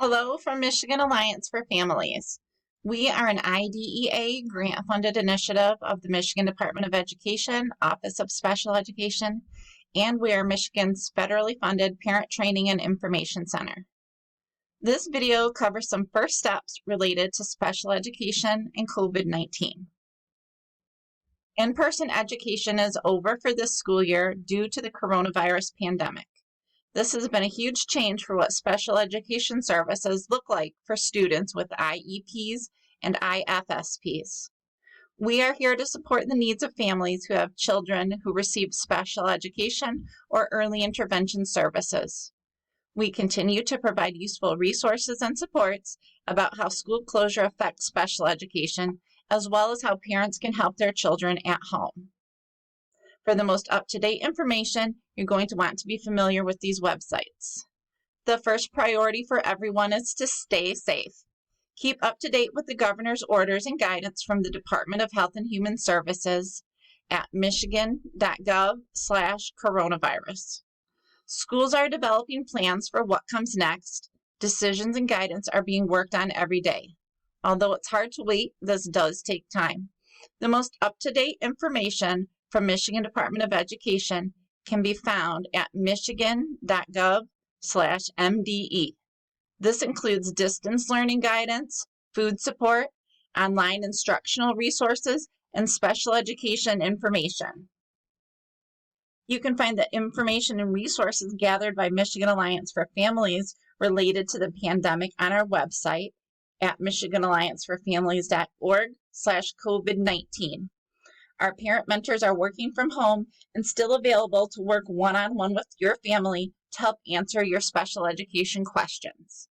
Hello from Michigan Alliance for Families. We are an IDEA grant-funded initiative of the Michigan Department of Education, Office of Special Education, and we are Michigan's federally funded Parent Training and Information Center. This video covers some first steps related to special education and COVID-19. In-person education is over for this school year due to the coronavirus pandemic. This has been a huge change for what special education services look like for students with IEPs and IFSPs. We are here to support the needs of families who have children who receive special education or early intervention services. We continue to provide useful resources and supports about how school closure affects special education, as well as how parents can help their children at home. For the most up-to-date information, you're going to want to be familiar with these websites. The first priority for everyone is to stay safe. Keep up to date with the governor's orders and guidance from the Department of Health and Human Services at michigan.gov/coronavirus. Schools are developing plans for what comes next. Decisions and guidance are being worked on every day. Although it's hard to wait, this does take time. The most up-to-date information from Michigan Department of Education can be found at michigan.gov/MDE. This includes distance learning guidance, food support, online instructional resources, and special education information. You can find the information and resources gathered by Michigan Alliance for Families related to the pandemic on our website at michiganallianceforfamilies.org/COVID-19. Our parent mentors are working from home and still available to work one-on-one with your family to help answer your special education questions.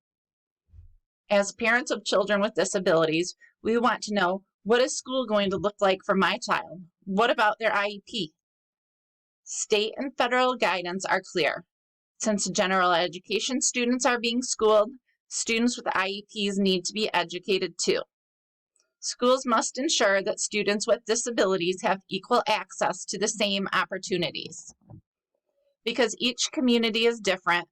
As parents of children with disabilities, we want to know, what is school going to look like for my child? What about their IEP? State and federal guidance are clear. Since general education students are being schooled, students with IEPs need to be educated too. Schools must ensure that students with disabilities have equal access to the same opportunities. Because each community is different,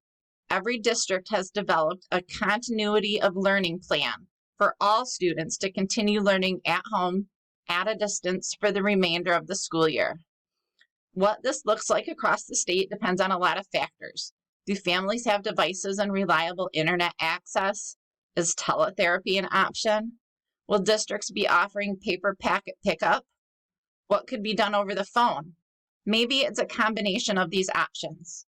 every district has developed a continuity of learning plan for all students to continue learning at home, at a distance for the remainder of the school year. What this looks like across the state depends on a lot of factors. Do families have devices and reliable internet access? Is teletherapy an option? Will districts be offering paper packet pickup? What could be done over the phone? Maybe it's a combination of these options.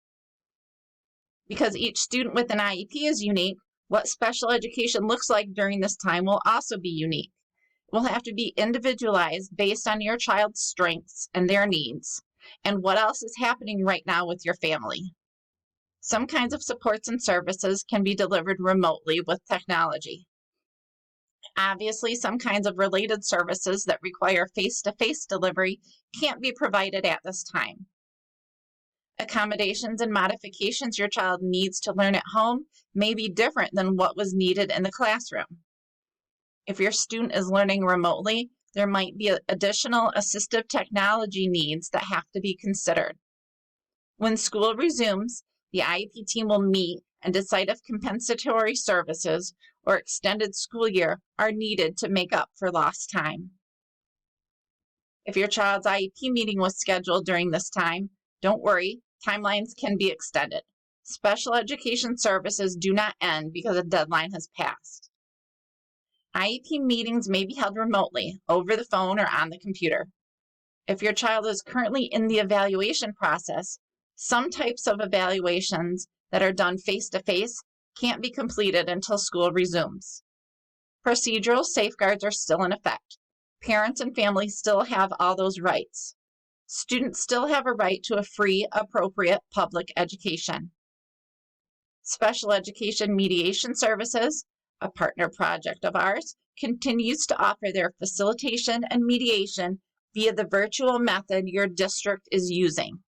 Because each student with an IEP is unique, what special education looks like during this time will also be unique. It will have to be individualized based on your child's strengths and their needs, and what else is happening right now with your family. Some kinds of supports and services can be delivered remotely with technology. Obviously, some kinds of related services that require face-to-face delivery can't be provided at this time. Accommodations and modifications your child needs to learn at home may be different than what was needed in the classroom. If your student is learning remotely, there might be additional assistive technology needs that have to be considered. When school resumes, the IEP team will meet and decide if compensatory services or extended school year are needed to make up for lost time. If your child's IEP meeting was scheduled during this time, don't worry, timelines can be extended. Special education services do not end because a deadline has passed. IEP meetings may be held remotely, over the phone or on the computer. If your child is currently in the evaluation process, some types of evaluations that are done face-to-face can't be completed until school resumes. Procedural safeguards are still in effect. Parents and families still have all those rights. Students still have a right to a free, appropriate public education. Special Education Mediation Services, a partner project of ours, continues to offer their facilitation and mediation via the virtual method your district is using.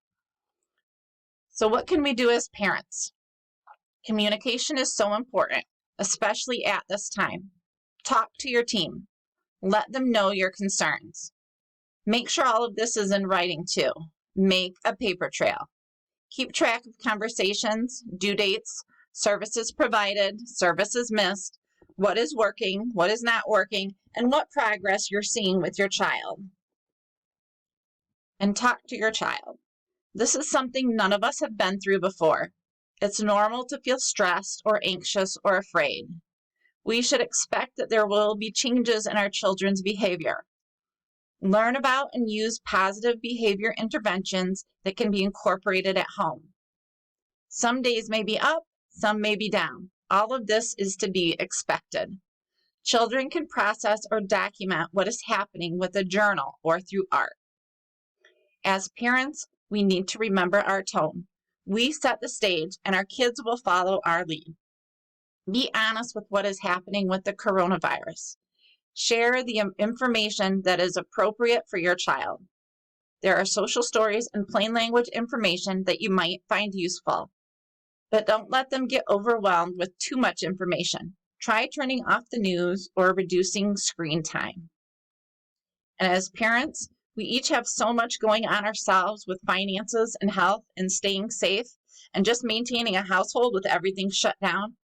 So what can we do as parents? Communication is so important, especially at this time. Talk to your team. Let them know your concerns. Make sure all of this is in writing too. Make a paper trail. Keep track of conversations, due dates, services provided, services missed, what is working, what is not working, and what progress you're seeing with your child. And talk to your child. This is something none of us have been through before. It's normal to feel stressed or anxious or afraid. We should expect that there will be changes in our children's behavior. Learn about and use positive behavior interventions that can be incorporated at home. Some days may be up, some may be down. All of this is to be expected. Children can process or document what is happening with a journal or through art. As parents, we need to remember our tone. We set the stage and our kids will follow our lead. Be honest with what is happening with the coronavirus. Share the information that is appropriate for your child. There are social stories and plain language information that you might find useful, but don't let them get overwhelmed with too much information. Try turning off the news or reducing screen time. And as parents, we each have so much going on ourselves with finances and health and staying safe and just maintaining a household with everything shut down.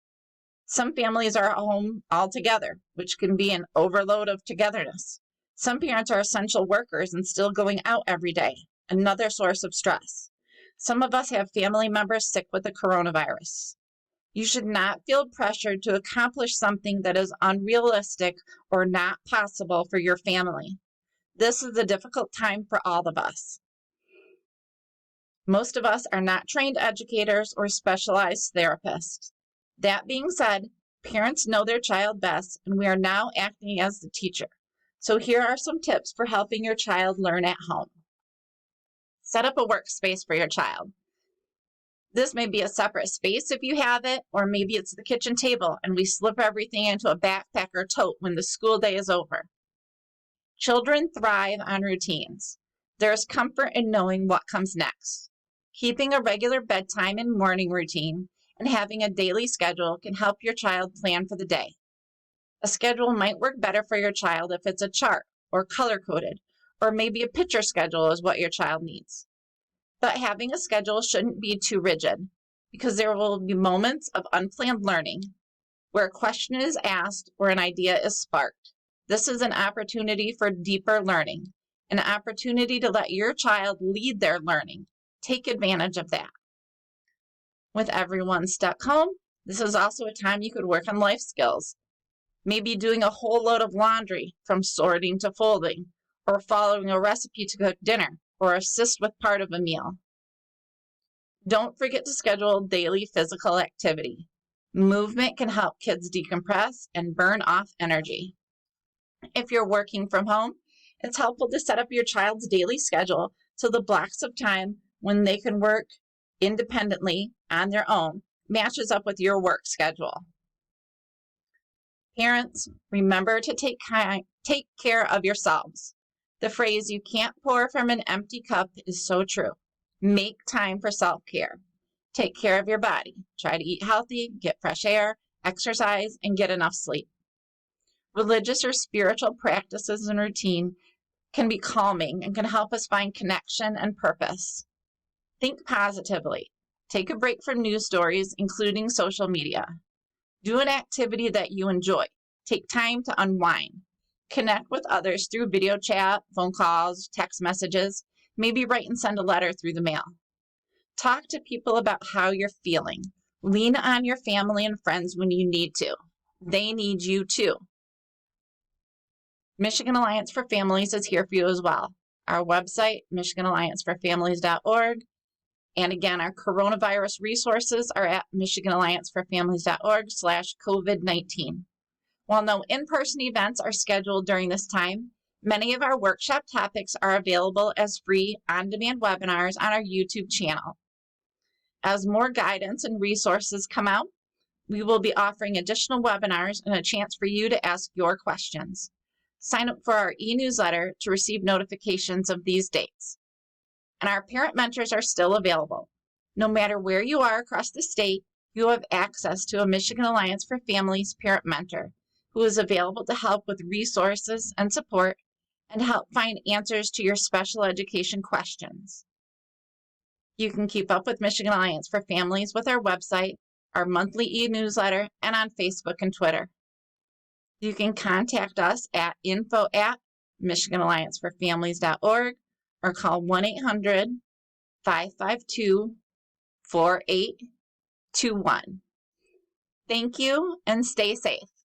Some families are home all together, which can be an overload of togetherness. Some parents are essential workers and still going out every day, another source of stress. Some of us have family members sick with the coronavirus. You should not feel pressured to accomplish something that is unrealistic or not possible for your family. This is a difficult time for all of us. Most of us are not trained educators or specialized therapists. That being said, parents know their child best, and we are now acting as the teacher. So here are some tips for helping your child learn at home. Set up a workspace for your child. This may be a separate space if you have it, or maybe it's the kitchen table and we slip everything into a backpack or tote when the school day is over. Children thrive on routines. There is comfort in knowing what comes next. Keeping a regular bedtime and morning routine and having a daily schedule can help your child plan for the day. A schedule might work better for your child if it's a chart or color-coded, or maybe a picture schedule is what your child needs. But having a schedule shouldn't be too rigid, because there will be moments of unplanned learning where a question is asked or an idea is sparked. This is an opportunity for deeper learning, an opportunity to let your child lead their learning. Take advantage of that. With everyone stuck home, this is also a time you could work on life skills. Maybe doing a whole load of laundry, from sorting to folding, or following a recipe to cook dinner, or assist with part of a meal. Don't forget to schedule daily physical activity. Movement can help kids decompress and burn off energy. If you're working from home, it's helpful to set up your child's daily schedule so the blocks of time when they can work independently on their own matches up with your work schedule. Parents, remember to take care of yourselves. The phrase, "you can't pour from an empty cup," is so true. Make time for self-care. Take care of your body. Try to eat healthy, get fresh air, exercise, and get enough sleep. Religious or spiritual practices and routine can be calming and can help us find connection and purpose. Think positively. Take a break from news stories, including social media. Do an activity that you enjoy. Take time to unwind. Connect with others through video chat, phone calls, text messages. Maybe write and send a letter through the mail. Talk to people about how you're feeling. Lean on your family and friends when you need to. They need you too. Michigan Alliance for Families is here for you as well. Our website, michiganallianceforfamilies.org. And again, our coronavirus resources are at michiganallianceforfamilies.org/COVID-19. While no in-person events are scheduled during this time, many of our workshop topics are available as free on-demand webinars on our YouTube channel. As more guidance and resources come out, we will be offering additional webinars and a chance for you to ask your questions. Sign up for our e-newsletter to receive notifications of these dates. And our parent mentors are still available. No matter where you are across the state, you have access to a Michigan Alliance for Families parent mentor who is available to help with resources and support and help find answers to your special education questions. You can keep up with Michigan Alliance for Families with our website, our monthly e-newsletter, and on Facebook and Twitter. You can contact us at info@MichiganAllianceForFamilies.org or call 1-800-552-4821. Thank you and stay safe.